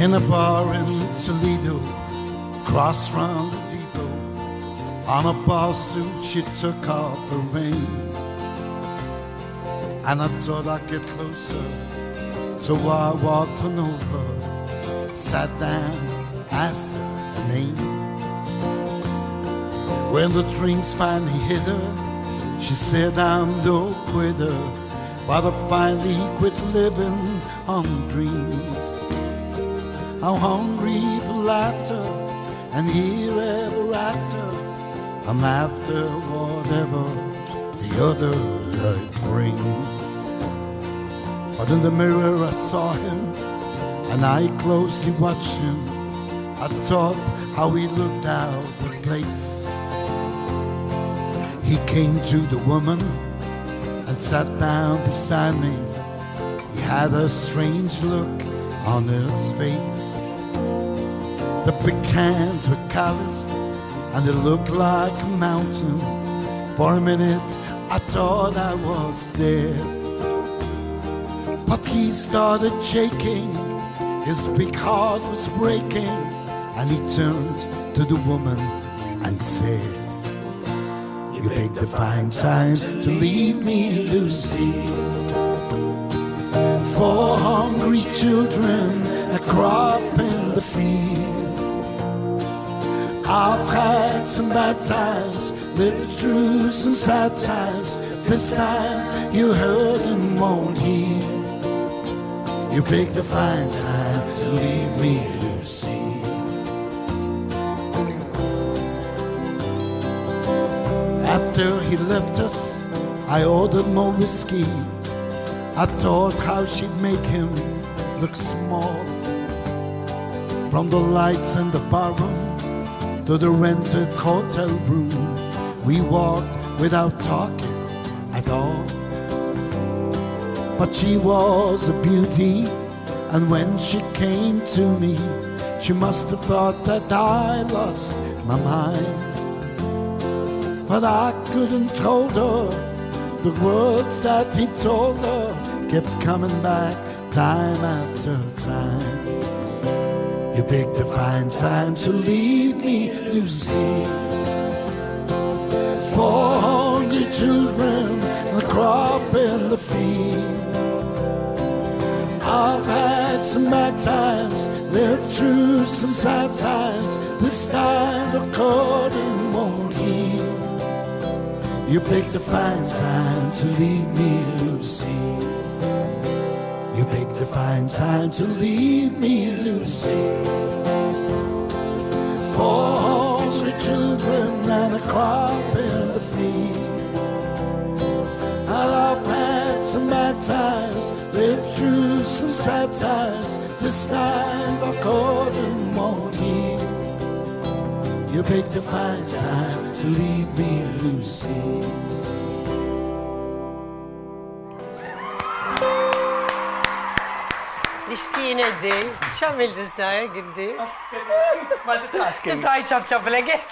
in a bar in Toledo, across from the depot. On a bar stool she took off her ring, and I thought I'd get closer, so I walked on over, sat down, asked her her name. When the drinks finally hit her, she said I'm no quitter, but I finally quit living on dreams. I'm hungry for laughter, and here ever after, I'm after whatever the other life brings. But in the mirror I saw him, and I closely watched him. I thought how he looked out of place. He came to the woman and sat down beside me. He had a strange look on his face. The big hands were calloused and it looked like a mountain. For a minute I thought I was dead, but he started shaking, his big heart was breaking, and he turned to the woman and said, "You picked a fine time to leave me, Lucy. 4 hungry children, a crop in the field. I've had some bad times, lived through some sad times. This time you hurt and won't heal. You picked a fine time to leave me, Lucy." After he left us, I ordered more whiskey. I thought how she'd make him look small. From the lights in the barroom to the rented hotel room, we walked without talking at all. But she was a beauty, and when she came to me, she must have thought that I lost my mind. But I couldn't hold her. The words that he told her kept coming back time after time. You picked a fine time to leave me, Lucy. 4 hungry children, a crop in the field. I've had some bad times, lived through some sad times. This time the curtain won't heal. You picked a fine time to leave me, Lucy. You picked a fine time to leave me, Lucy. 4 hungry children and a crop in the field. And I've had some bad times, lived through some sad times. This time the curtain won't heal. You picked a fine time to leave me, Lucy. Ischkinedi, xamil dizaj, gildi? Multitasking. Tintaj ċabċab l-għek.